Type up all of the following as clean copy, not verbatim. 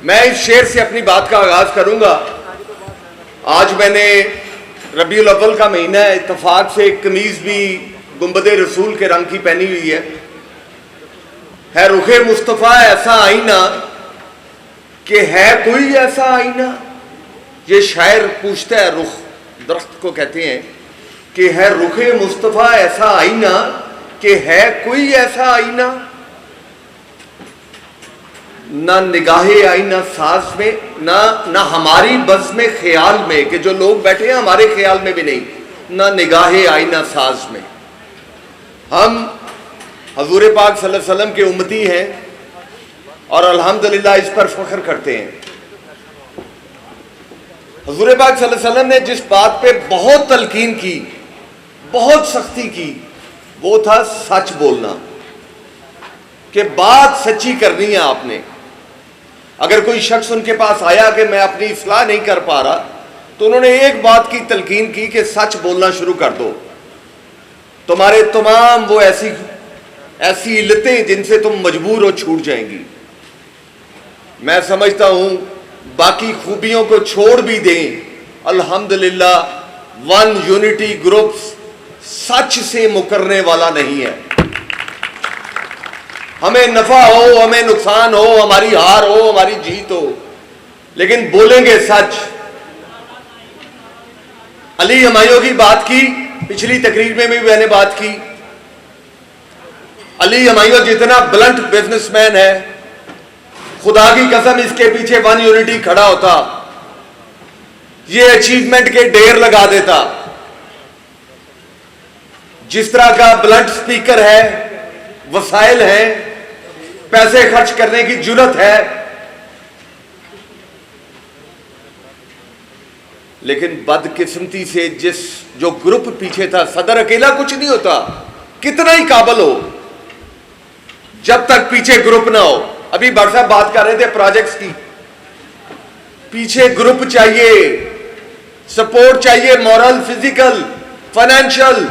मैं इस शेर से अपनी बात का आगाज करूंगा। आज मैंने रबीउल अव्वल का महीना है, इत्तफाक से एक कमीज भी गुंबदे रसूल के रंग की पहनी हुई है रुखे मुस्तफ़ा ऐसा आईना कि है कोई ऐसा आईना। ये शायर पूछता है, रुख दरख्त को कहते हैं कि है रुखे मुस्तफ़ा ऐसा आईना कि है कोई ऐसा आईना। ना निगाहे आईना साज में, ना हमारी बस में ख्याल में, कि जो लोग बैठे हैं हमारे ख्याल में भी नहीं, ना निगाहे आईना साज में। हम हजूर पाक सल्लल्लाहु अलैहि वसल्लम के उम्मती हैं और अल्हम्दुलिल्लाह इस पर फख्र करते हैं। हजूर पाक सल्लल्लाहु अलैहि वसल्लम ने जिस बात पे बहुत तलकीन की, बहुत सख्ती की, वो था सच बोलना, कि बात सच्ची करनी है आपने। अगर कोई शख्स उनके पास आया कि मैं अपनी इस्लाह नहीं कर पा रहा, तो उन्होंने एक बात की तलकीन की कि सच बोलना शुरू कर दो। तुम्हारे तमाम वो ऐसी इल्लतें जिनसे तुम मजबूर हो छूट जाएंगी। मैं समझता हूं बाकी खूबियों को छोड़ भी दें, अल्हम्दुलिल्लाह वन यूनिटी ग्रुप सच से मुकरने वाला नहीं है। हमें नफा हो, हमें नुकसान हो, हमारी हार हो, हमारी जीत हो, लेकिन बोलेंगे सच। अली हमायों की बात की, पिछली तकरीर में भी मैंने बात की। अली हमायों जितना ब्लंट बिजनेसमैन है, खुदा की कसम इसके पीछे वन यूनिटी खड़ा होता, ये अचीवमेंट के ढेर लगा देता। जिस तरह का ब्लंट स्पीकर है, वसाइल है, पैसे खर्च करने की जुर्रत है, लेकिन बदकिस्मती से जो ग्रुप पीछे था, सदर अकेला कुछ नहीं होता, कितना ही काबिल हो, जब तक पीछे ग्रुप ना हो। अभी भट्ट साहब बात कर रहे थे प्रोजेक्ट्स की, पीछे ग्रुप चाहिए, सपोर्ट चाहिए, मॉरल, फिजिकल, फाइनेंशियल।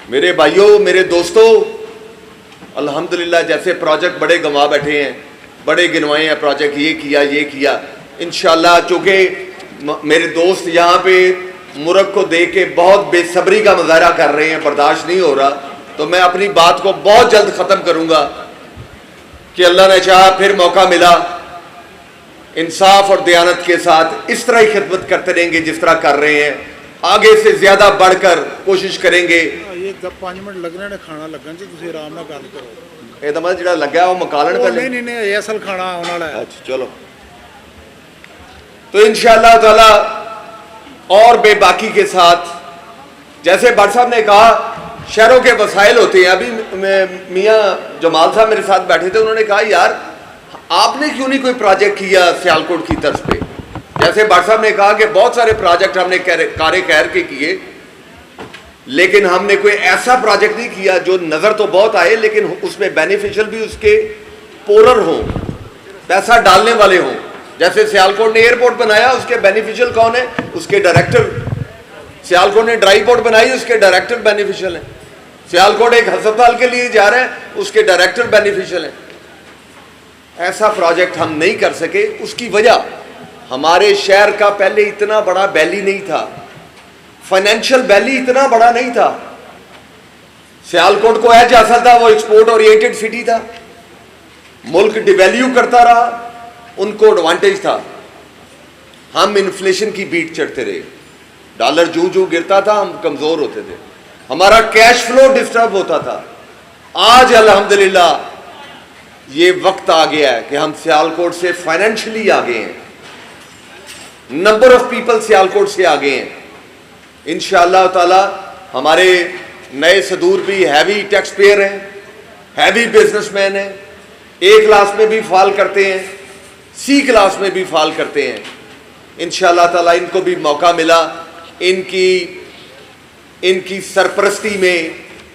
मेरे भाइयों, मेरे दोस्तों, अल्हम्दुलिल्लाह जैसे प्रोजेक्ट बड़े गंवा बैठे हैं, बड़े गिनवाए हैं प्रोजेक्ट, ये किया इंशाल्लाह। चूंकि मेरे दोस्त यहाँ पे मुर्ग को देख के बहुत बेसब्री का मुजाहरा कर रहे हैं, बर्दाश्त नहीं हो रहा, तो मैं अपनी बात को बहुत जल्द खत्म करूंगा कि अल्लाह ने चाहा फिर मौका मिला, इंसाफ और दयानत के साथ इस तरह ही खिदमत करते रहेंगे जिस तरह कर रहे हैं। आगे से ज्यादा बढ़कर कोशिश करेंगे। ये 5 मिनट लगने ने खाना लगन जी, तुसीं आराम नाल गल करो। ये तो मैं जिहड़ा लग्या वो मकालन पहले नहीं ये असल खाना आने वाला है। अच्छा चलो, तो इंशाअल्लाह ताला और बेबाकी के साथ, जैसे भट्ट साहब ने कहा शहरों के वसाइल होते हैं। अभी मियाँ जमाल साहब मेरे साथ बैठे थे, उन्होंने कहा यार आपने क्यों नहीं कोई प्रोजेक्ट किया सियालकोट की तर्ज पे। जैसे भट्ट साहब ने कहा कि बहुत सारे प्रोजेक्ट हमने कारे कहर के किए, लेकिन हमने कोई ऐसा प्रोजेक्ट नहीं किया जो नजर तो बहुत आए लेकिन उसमें बेनिफिशियल भी उसके पोरर हों, पैसा डालने वाले हों। जैसे सियालकोट ने एयरपोर्ट बनाया, उसके बेनिफिशियल कौन है? उसके डायरेक्टर। सियालकोट ने ड्राई पोर्ट बनाई, उसके डायरेक्टर बेनिफिशियल है। सियालकोट एक अस्पताल के लिए जा रहे हैं, उसके डायरेक्टर बेनिफिशियल है। ऐसा प्रोजेक्ट हम नहीं कर सके, उसकी वजह हमारे शहर का पहले इतना बड़ा बैली नहीं था, फाइनेंशियल बैली इतना बड़ा नहीं था। सियालकोट को एज हासिल था, वो एक्सपोर्ट ओरिएंटेड सिटी था, मुल्क डिवैल्यू करता रहा, उनको एडवांटेज था। हम इन्फ्लेशन की बीट चढ़ते रहे, डॉलर जू जू गिरता था, हम कमजोर होते थे, हमारा कैश फ्लो डिस्टर्ब होता था। आज अल्हम्दुलिल्लाह ये वक्त आ गया है कि हम सियालकोट से फाइनेंशियली आगे हैं, नंबर ऑफ पीपल सियालकोट से आगे हैं। इंशाअल्लाह ताला हमारे नए सदूर भी हैवी टैक्स पेयर हैं, हैवी बिजनेसमैन हैं, ए क्लास में भी फाल करते हैं, सी क्लास में भी फाल करते हैं। इंशाअल्लाह ताला इनको भी मौका मिला, इनकी सरपरस्ती में,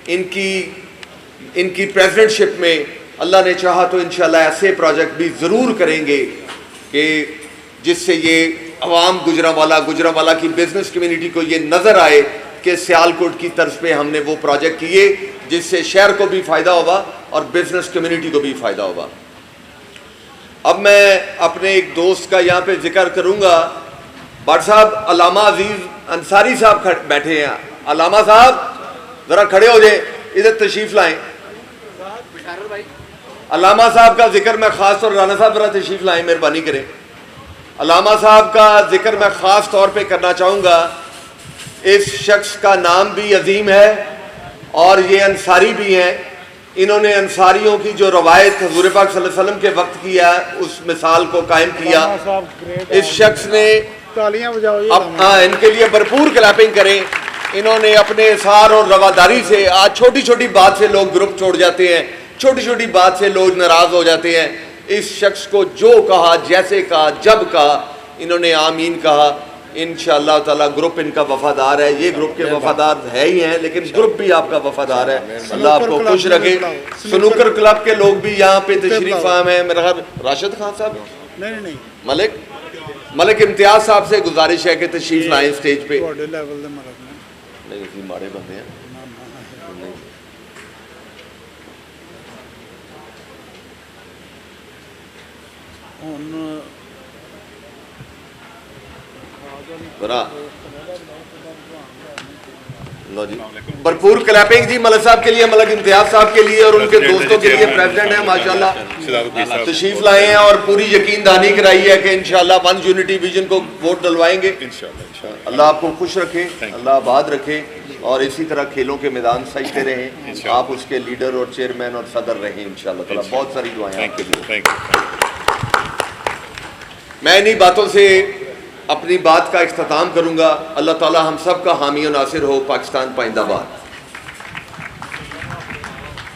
इनकी प्रेसिडेंटशिप में अल्लाह ने चाहा तो इंशाअल्लाह ऐसे प्रोजेक्ट भी ज़रूर करेंगे कि जिससे ये अवाम गुजरांवाला की बिजनेस कम्युनिटी को ये नज़र आए कि सियालकोट की तर्ज पे हमने वो प्रोजेक्ट किए जिससे शहर को भी फ़ायदा होगा और बिजनेस कम्युनिटी को भी फ़ायदा होगा। अब मैं अपने एक दोस्त का यहाँ पे जिक्र करूँगा। भट्ट साहब, अल्लामा अजीज अंसारी साहब बैठे हैं। अल्लामा साहब ज़रा खड़े हो जाए, इधर तशरीफ़ लाएँ। अल्लामा साहब का जिक्र मैं ख़ास तौर, राना साहब ज़रा तशरीफ़ लाएँ, मेहरबानी करें। अल्लामा साहब का जिक्र मैं ख़ास तौर पे करना चाहूँगा। इस शख्स का नाम भी अजीम है और ये अंसारी भी हैं। इन्होंने अंसारियों की जो रवायत हुज़ूर पाक सल्लल्लाहु अलैहि वसल्लम के वक्त किया, उस मिसाल को कायम किया। इस शख्स ने तालियां बजाओ जी। हाँ, इनके लिए भरपूर क्लैपिंग करें। इन्होंने अपने इसार और रवादारी से, आज छोटी छोटी बात से लोग ग्रुप छोड़ जाते हैं, छोटी छोटी बात से लोग नाराज़ हो जाते हैं। इस शख्स को जो कहा, जैसे कहा, जब कहा, इन्होंने आमीन कहा। इंशाअल्लाह ताला ग्रुप इनका वफादार है। ये ग्रुप के वफादार है ही हैं, लेकिन ग्रुप भी आपका वफादार है। अल्लाह आपको खुश रखे। स्नूकर क्लब के लोग भी यहाँ पे तशरीफ आम है। मेरा ख्याल राशिद खान साहब, नहीं मलिक इम्तियाज साहब से गुजारिश है कि तशरीफ लाएं स्टेज पे। लेवल दे मलक ने नहीं, माड़े बंदे हैं। लो जी, भरपूर क्लैपिंग जी मलिक साहब के लिए, मलिक इम्तियाज साहब के लिए और उनके दोस्तों के लिए। प्रेसिडेंट है माशाल्लाह, तशरीफ लाए हैं और पूरी यकीन दहानी कराई है कि इंशाल्लाह वन यूनिटी विजन को वोट डलवाएंगे। अल्लाह आपको खुश रखे, अल्लाह आबाद रखे और इसी तरह खेलों के मैदान सजते रहें। आप उसके लीडर और चेयरमैन और सदर रहें इंशाल्लाह ताला। बहुत सारी दुआएं। मैं इन्हीं बातों से अपनी बात का इख्तिताम करूंगा। अल्लाह ताला हम सब का हामी और नासिर हो। पाकिस्तान पाइंदाबाद।